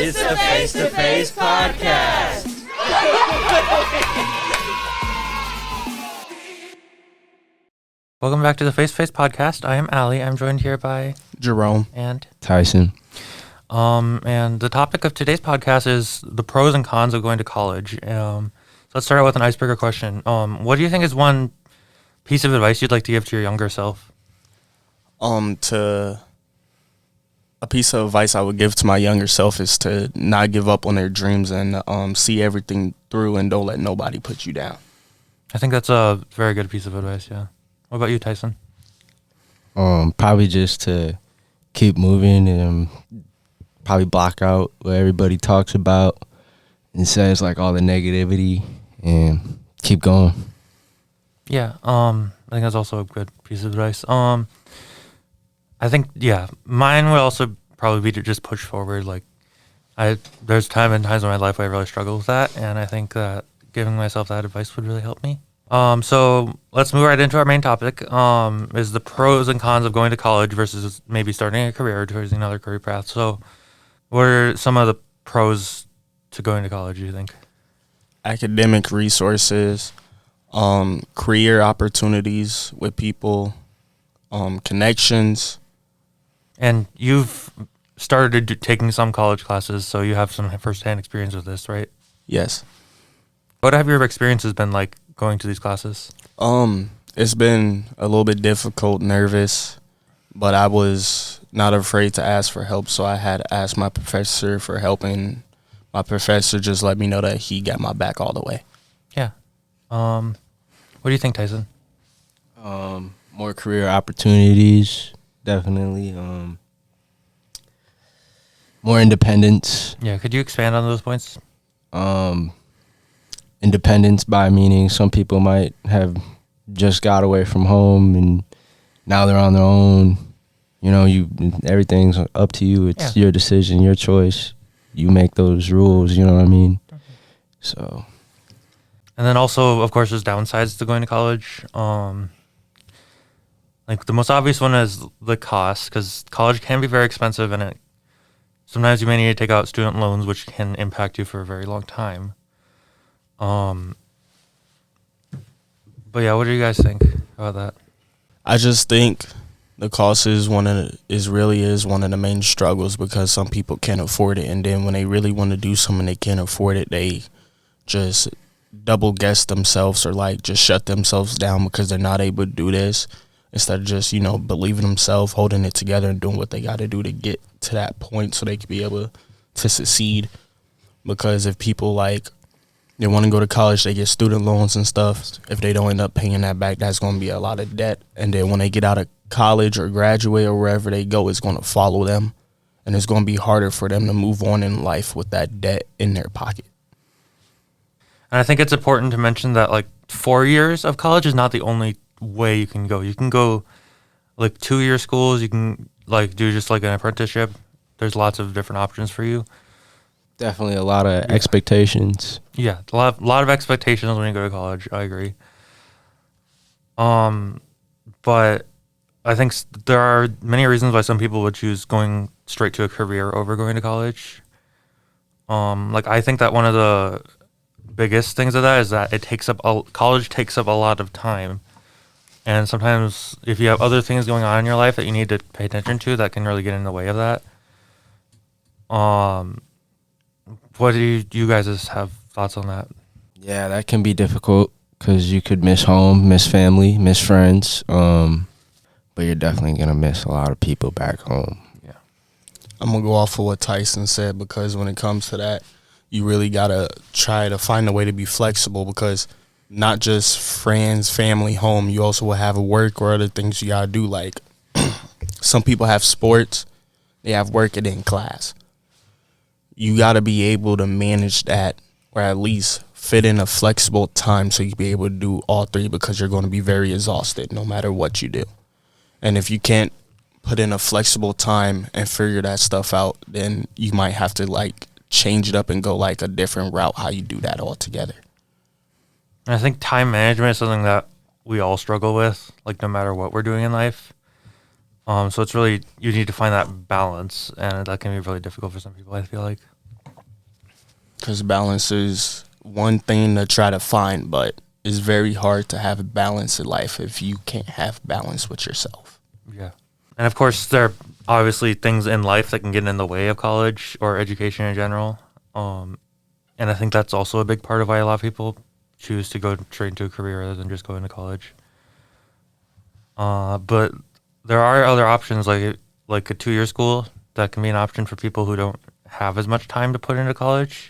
It's the Face to Face Podcast. Welcome back to the Face to Face Podcast. I am Allie. I'm joined here by Jerome and Tysen. And the topic of today's podcast is the pros and cons of going to college. So let's start out with an icebreaker question. What do you think is one piece of advice you'd like to give to your younger self? A piece of advice I would give to my younger self is to not give up on their dreams and see everything through and don't let nobody put you down. I think that's a very good piece of advice, yeah. What about you, Tyson? Probably just to keep moving and probably block out what everybody talks about and says like all the negativity and keep going. Yeah, I think that's also a good piece of advice. I think, yeah, mine would also probably be to just push forward. Like, there's times in my life where I really struggle with that, and I think that giving myself that advice would really help me. So let's move right into our main topic, is the pros and cons of going to college versus maybe starting a career or choosing another career path. So what are some of the pros to going to college, do you think? Academic resources, career opportunities with people, connections. And you've started taking some college classes, so you have some firsthand experience with this, right? Yes. What have your experiences been like going to these classes? It's been a little bit difficult, nervous, but I was not afraid to ask for help, so I had to ask my professor for help, and my professor just let me know that he got my back all the way. Yeah. What do you think, Tyson? More career opportunities, definitely. More independence. Yeah, could you expand on those points? Independence by meaning some people might have just got away from home and now they're on their own. You know, everything's up to you. It's your decision, your choice. You make those rules, you know what I mean? Mm-hmm. So. And then also, of course, there's downsides to going to college. Like the most obvious one is the cost, because college can be very expensive, and sometimes you may need to take out student loans, which can impact you for a very long time. But yeah, what do you guys think about that? I just think the cost is one of the main struggles, because some people can't afford it, and then when they really want to do something they can't afford it, they just double guess themselves or like just shut themselves down because they're not able to do this, instead of just, believing themselves, holding it together, and doing what they got to do to get to that point so they can be able to succeed. Because if people they want to go to college, they get student loans and stuff. If they don't end up paying that back, that's going to be a lot of debt. And then when they get out of college or graduate or wherever they go, it's going to follow them. And it's going to be harder for them to move on in life with that debt in their pocket. And I think it's important to mention that 4 years of college is not the only way you can go. You can go 2-year schools. You can do just an apprenticeship. There's lots of different options for you. Definitely a lot of expectations. Yeah, a lot of expectations when you go to college. I agree. But I think there are many reasons why some people would choose going straight to a career over going to college. I think that one of the biggest things of that is that college takes up a lot of time. And sometimes if you have other things going on in your life that you need to pay attention to, that can really get in the way of that. What do you guys have thoughts on that? Yeah, that can be difficult because you could miss home, miss family, miss friends. But you're definitely going to miss a lot of people back home. Yeah. I'm going to go off of what Tyson said, because when it comes to that, you really got to try to find a way to be flexible, because not just friends, family, home, you also will have work or other things you got to do. Like some people have sports, they have work, and then class. You got to be able to manage that, or at least fit in a flexible time so you can be able to do all three, because you're going to be very exhausted no matter what you do. And if you can't put in a flexible time and figure that stuff out, then you might have to change it up and go a different route how you do that altogether. And I think time management is something that we all struggle with, no matter what we're doing in life. So it's really, you need to find that balance, and that can be really difficult for some people, I feel like. Because balance is one thing to try to find, but it's very hard to have a balance in life if you can't have balance with yourself. Yeah. And of course, there are obviously things in life that can get in the way of college or education in general. And I think that's also a big part of why a lot of people choose to go straight into a career rather than just go into college. But there are other options like a 2-year school that can be an option for people who don't have as much time to put into college.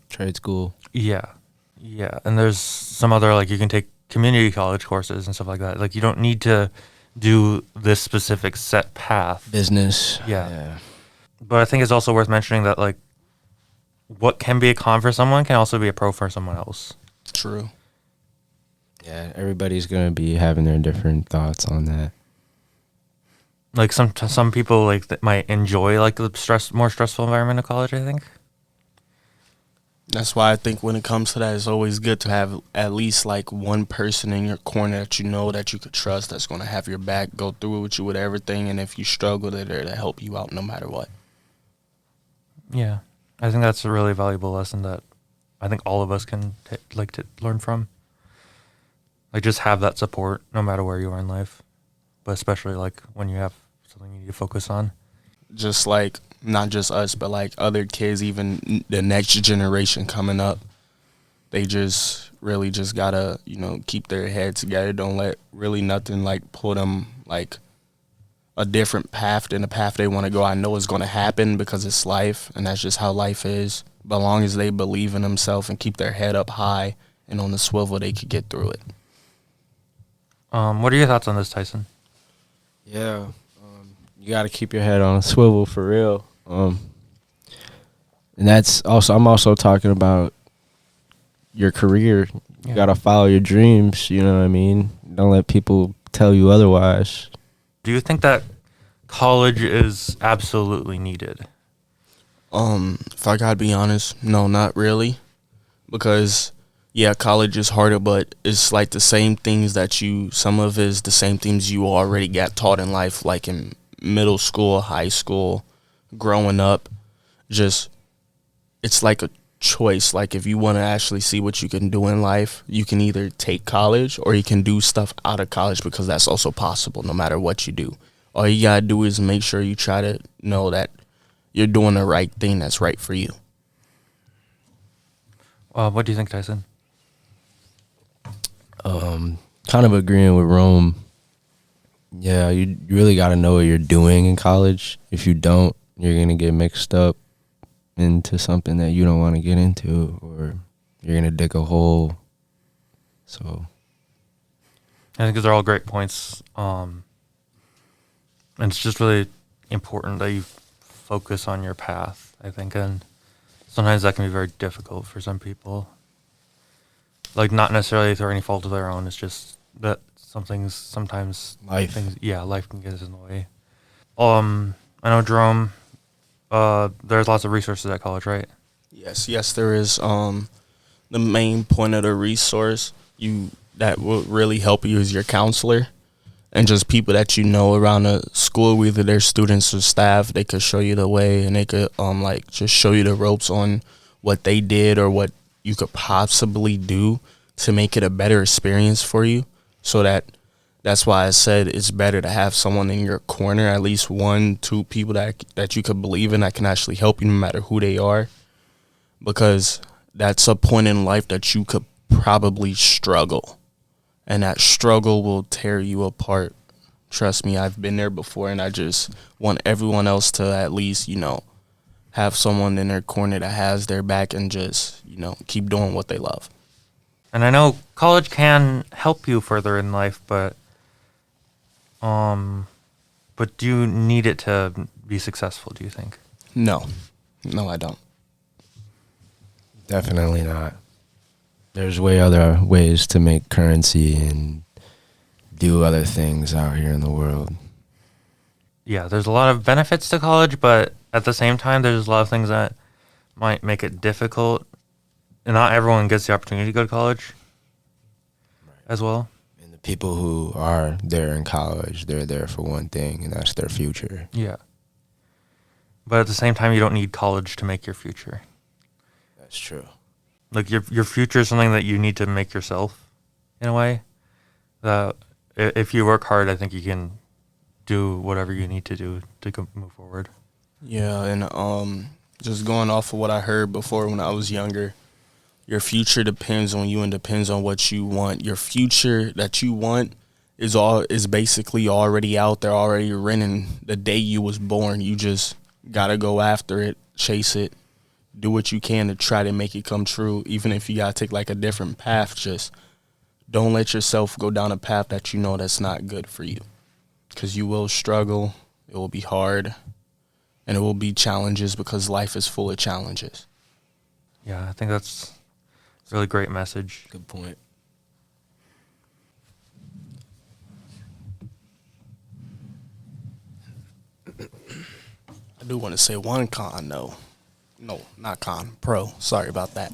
Trade school. Yeah. Yeah. And there's some other, like, you can take community college courses and stuff like that. Like, you don't need to do this specific set path. Business. Yeah. But I think it's also worth mentioning that, like, what can be a con for someone can also be a pro for someone else. True. Yeah, everybody's going to be having their different thoughts on that. Like, some people, like, that might enjoy, like, the more stressful environment of college, I think. That's why I think when it comes to that, it's always good to have at least like one person in your corner that you know that you could trust, that's going to have your back, go through it with you with everything, and if you struggle, they're there to help you out no matter what. Yeah, I think that's a really valuable lesson that I think all of us can to learn from. Like, just have that support no matter where you are in life, but especially like when you have something you need to focus on. Just like, not just us, but like other kids, even the next generation coming up, they just really just gotta, keep their head together. Don't let really nothing like pull them like a different path than the path they want to go. I know it's going to happen because it's life, and that's just how life is. But as long as they believe in themselves and keep their head up high and on the swivel, they could get through it. What are your thoughts on this, Tyson? Yeah, you got to keep your head on a swivel for real. And that's also, I'm also talking about your career. You got to follow your dreams, you know what I mean? Don't let people tell you otherwise. Do you think that college is absolutely needed? If I gotta be honest, no, not really. Because, yeah, college is harder, but it's like the same things some of it is the same things you already got taught in life, like in middle school, high school, growing up. Just, it's like a choice. Like, if you want to actually see what you can do in life, you can either take college or you can do stuff out of college, because that's also possible no matter what you do. All you gotta do is make sure you try to know that you're doing the right thing that's right for you. What do you think, Tyson? Kind of agreeing with Rome. Yeah, you really got to know what you're doing in college. If you don't, you're going to get mixed up into something that you don't want to get into, or you're going to dig a hole. So I think these are all great points. And it's just really important that you focus on your path, I think. And sometimes that can be very difficult for some people. Like, not necessarily through any fault of their own. It's just that sometimes life can get in the way. I know, Jerome, there's lots of resources at college, right? Yes, there is. The main point of the resource that will really help you is your counselor, and just people that you know around the school, whether they're students or staff. They could show you the way, and they could just show you the ropes on what they did or what you could possibly do to make it a better experience for you. So that's why I said it's better to have someone in your corner, at least 1-2 people that you could believe in, that can actually help you no matter who they are, because that's a point in life that you could probably struggle, and that struggle will tear you apart. Trust me, I've been there before, and I just want everyone else to at least, have someone in their corner that has their back, and just, keep doing what they love. And I know college can help you further in life, but do you need it to be successful, do you think? No, I don't. Definitely not. There's other ways to make currency and do other things out here in the world. Yeah, there's a lot of benefits to college, but at the same time, there's a lot of things that might make it difficult. And not everyone gets the opportunity to go to college as well. And the people who are there in college, they're there for one thing, and that's their future. Yeah. But at the same time, you don't need college to make your future. That's true. Like your future is something that you need to make yourself, in a way. That if you work hard, I think you can do whatever you need to do to move forward. Yeah, and just going off of what I heard before when I was younger, your future depends on you and depends on what you want. Your future that you want is basically already out there, already written the day you was born. You just gotta go after it, chase it, do what you can to try to make it come true. Even if you gotta take like a different path, just don't let yourself go down a path that you know that's not good for you, because you will struggle. It will be hard, and it will be challenges because life is full of challenges. Yeah, I think that's a really great message. Good point. I do want to say one con, though. No, not con. Pro. Sorry about that.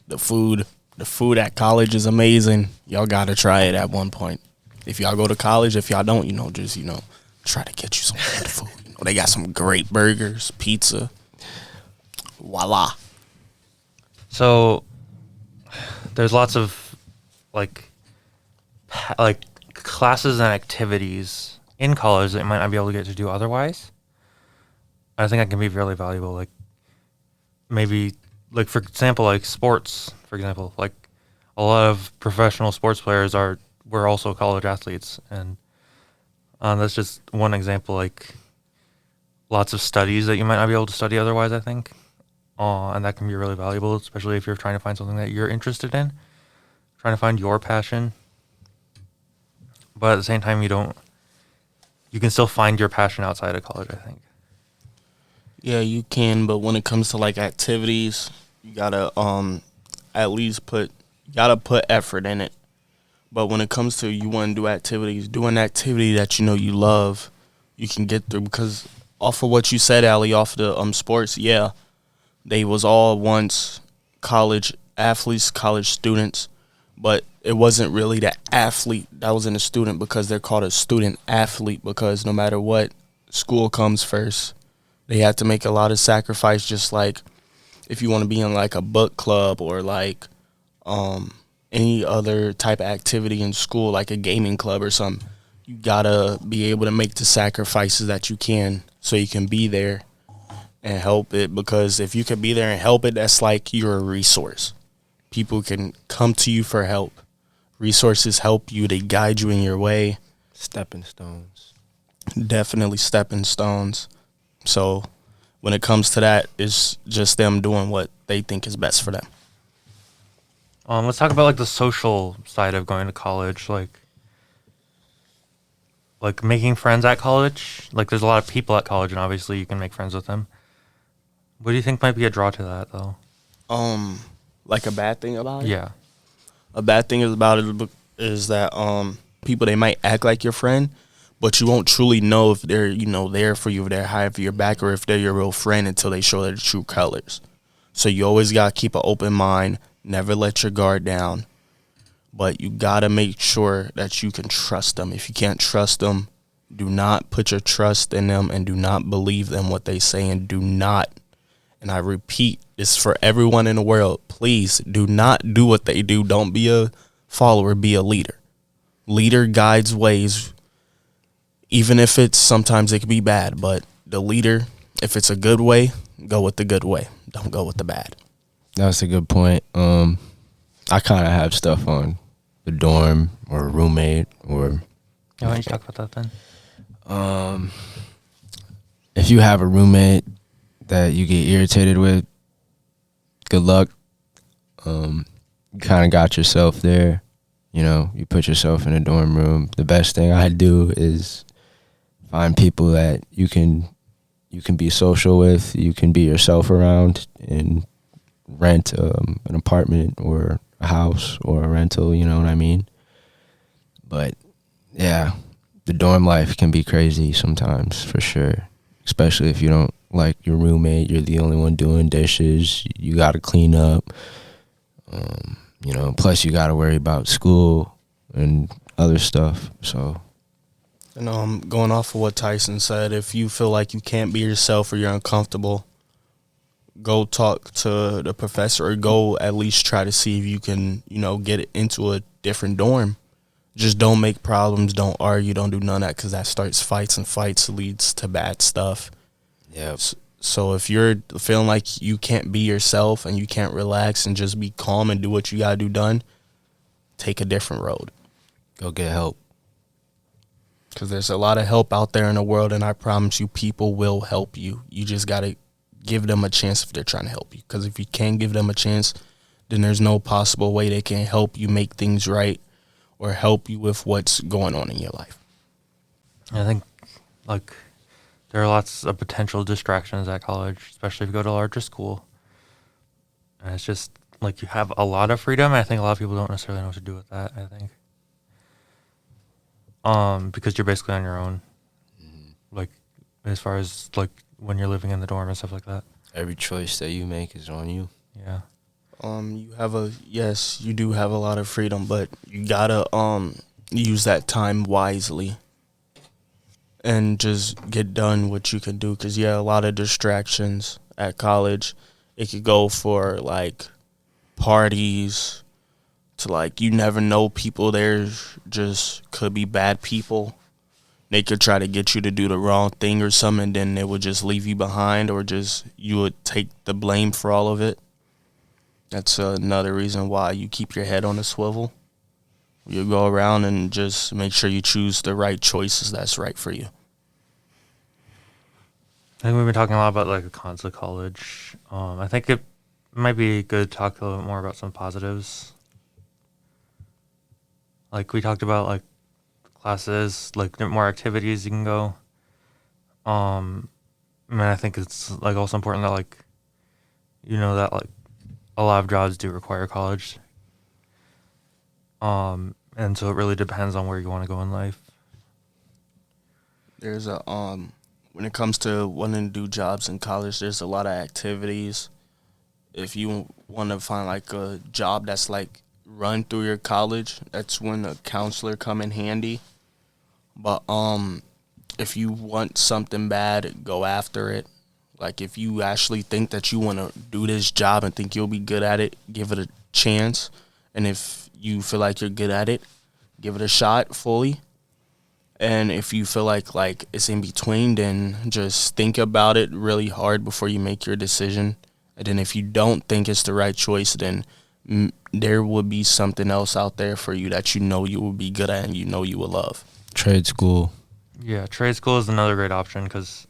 The food at college is amazing. Y'all got to try it at one point. If y'all go to college, if y'all don't, just try to get you some good food. They got some great burgers, pizza. Voila. So there's lots of like classes and activities in college that you might not be able to get to do otherwise. I think that can be really valuable. Like maybe, like for example, like sports. For example, like a lot of professional sports players were also college athletes, and that's just one example. Like lots of studies that you might not be able to study otherwise, I think, and that can be really valuable, especially if you're trying to find something that you're interested in, trying to find your passion. But at the same time, you can still find your passion outside of college, I think. Yeah, you can, but when it comes to like activities, you gotta at least put effort in it. But when it comes to you want to do activities, do an activity that you love, you can get through. Because off of what you said, Ali, off the sports, yeah, they was all once college athletes, college students, but it wasn't really the athlete that was in a student, because they're called a student athlete, because no matter what, school comes first. They have to make a lot of sacrifice, just like if you want to be in like a book club or like any other type of activity in school, like a gaming club or something. You gotta be able to make the sacrifices that you can so you can be there and help it, because if you can be there and help it, that's like you're a resource. People can come to you for help. Resources help you. They guide you in your way. Stepping stones. Definitely stepping stones. So when it comes to that, it's just them doing what they think is best for them. Let's talk about like the social side of going to college, like making friends at college. Like there's a lot of people at college, and obviously you can make friends with them. What do you think might be a draw to that, though? Like a bad thing about it? Yeah. A bad thing about it is that people, they might act like your friend, but you won't truly know if they're, there for you, if they're high for your back, or if they're your real friend until they show their true colors. So you always got to keep an open mind, never let your guard down, but you got to make sure that you can trust them. If you can't trust them, do not put your trust in them, and do not believe them what they say, and do not, and I repeat, this for everyone in the world, please do not do what they do. Don't be a follower, be a leader. Leader guides ways. Even if sometimes it can be bad, but the leader, if it's a good way, go with the good way. Don't go with the bad. That's a good point. I kind of have stuff on the dorm or a roommate or. Yeah, why don't you talk about that then? If you have a roommate that you get irritated with, good luck. You kind of got yourself there. You put yourself in a dorm room. The best thing I do is find people that you can be social with, you can be yourself around, and rent an apartment or a house or a rental, you know what I mean? But yeah, the dorm life can be crazy sometimes, for sure. Especially if you don't like your roommate, you're the only one doing dishes, you got to clean up, plus you got to worry about school and other stuff, so. And going off of what Tyson said, if you feel like you can't be yourself or you're uncomfortable, go talk to the professor or go at least try to see if you can, get it into a different dorm. Just don't make problems, don't argue, don't do none of that, because that starts fights, and fights leads to bad stuff. Yeah. So if you're feeling like you can't be yourself and you can't relax and just be calm and do what you gotta do done, take a different road. Go get help. Because there's a lot of help out there in the world, and I promise you, people will help you. You just gotta give them a chance if they're trying to help you. Because if you can't give them a chance, then there's no possible way they can help you make things right or help you with what's going on in your life. I think, there are lots of potential distractions at college, especially if you go to a larger school. And it's just, you have a lot of freedom. I think a lot of people don't necessarily know what to do with that, I think. Because you're basically on your own. Mm-hmm. As far as, when you're living in the dorm and stuff like that. Every choice that you make is on you. Yeah. You do have a lot of freedom, but you gotta use that time wisely and just get done what you can do. Cause a lot of distractions at college. It could go for parties to you never know, people there just could be bad people. They could try to get you to do the wrong thing or something, and then they would just leave you behind, or just you would take the blame for all of it. That's another reason why you keep your head on a swivel. You go around and just make sure you choose the right choices that's right for you. I think we've been talking a lot about the cons of college. I think it might be good to talk a little bit more about some positives. We talked about classes, more activities you can go. I think it's also important that that a lot of jobs do require college. And so it really depends on where you want to go in life. There's when it comes to wanting to do jobs in college, there's a lot of activities. If you want to find a job that's run through your college, that's when a counselor come in handy. But if you want something bad, go after it. If you actually think that you want to do this job and think you'll be good at it, give it a chance. And if you feel like you're good at it, give it a shot fully. And if you feel like it's in between, then just think about it really hard before you make your decision. And then if you don't think it's the right choice, then there will be something else out there for you that you will be good at and you will love. Trade school. Yeah, trade school is another great option because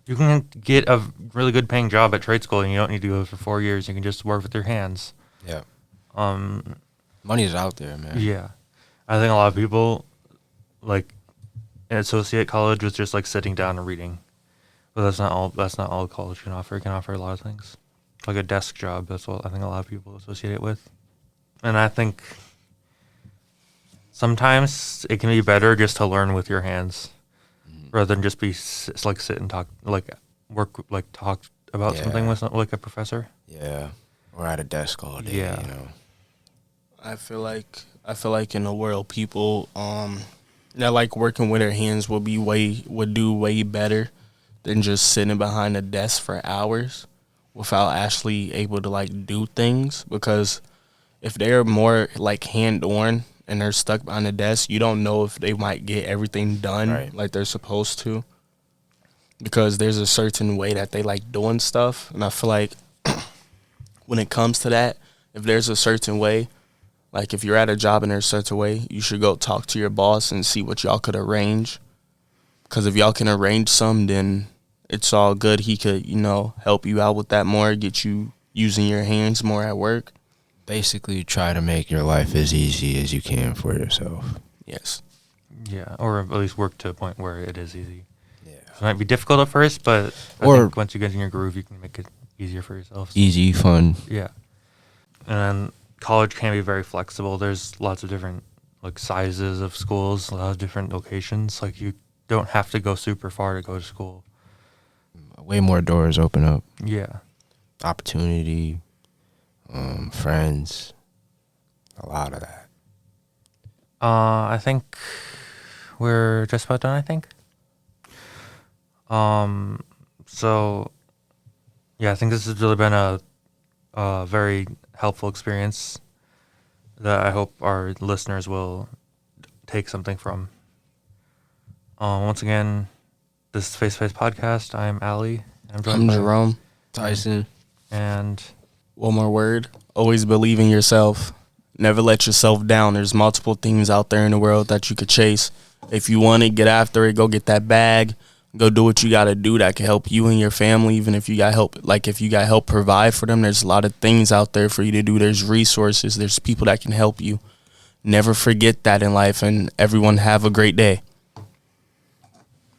you can get a really good paying job at trade school and you don't need to go for 4 years. You can just work with your hands. Yeah. Money's out there, man. Yeah. I think a lot of people associate college with just sitting down and reading. But that's not all college can offer. It can offer a lot of things. A desk job, that's what I think a lot of people associate it with. And I think sometimes it can be better just to learn with your hands rather than just sit and talk, talk about something with a professor. Yeah. Or at a desk all day, Yeah. I feel like in the world, people that like working with their hands would do way better than just sitting behind a desk for hours without actually able to do things. Because if they're more hand-on and they're stuck behind a desk, you don't know if they might get everything done like they're supposed to. Because there's a certain way that they like doing stuff, and I feel like when it comes to that, if there's a certain way, if you're at a job and there's a certain way, you should go talk to your boss and see what y'all could arrange. Because if y'all can arrange some, then it's all good. He could, help you out with that more, get you using your hands more at work. Basically, try to make your life as easy as you can for yourself. Yes. Yeah, or at least work to a point where it is easy. Yeah. It might be difficult at first, but I think once you get in your groove, you can make it easier for yourself. Easy, fun. Yeah. And then college can be very flexible. There's lots of different sizes of schools, a lot of different locations. You don't have to go super far to go to school. Way more doors open up. Yeah. Opportunity, friends, a lot of that. I think we're just about done, I think. So yeah, I think this has really been a very helpful experience that I hope our listeners will take something from. Once again, this is Face to Face Podcast. I'm Ali. I'm Jerome. Tysen. And one more word. Always believe in yourself. Never let yourself down. There's multiple things out there in the world that you could chase. If you want it, get after it. Go get that bag. Go do what you got to do that can help you and your family. Even if you got help, like if you got help provide for them, there's a lot of things out there for you to do. There's resources. There's people that can help you. Never forget that in life, and everyone have a great day.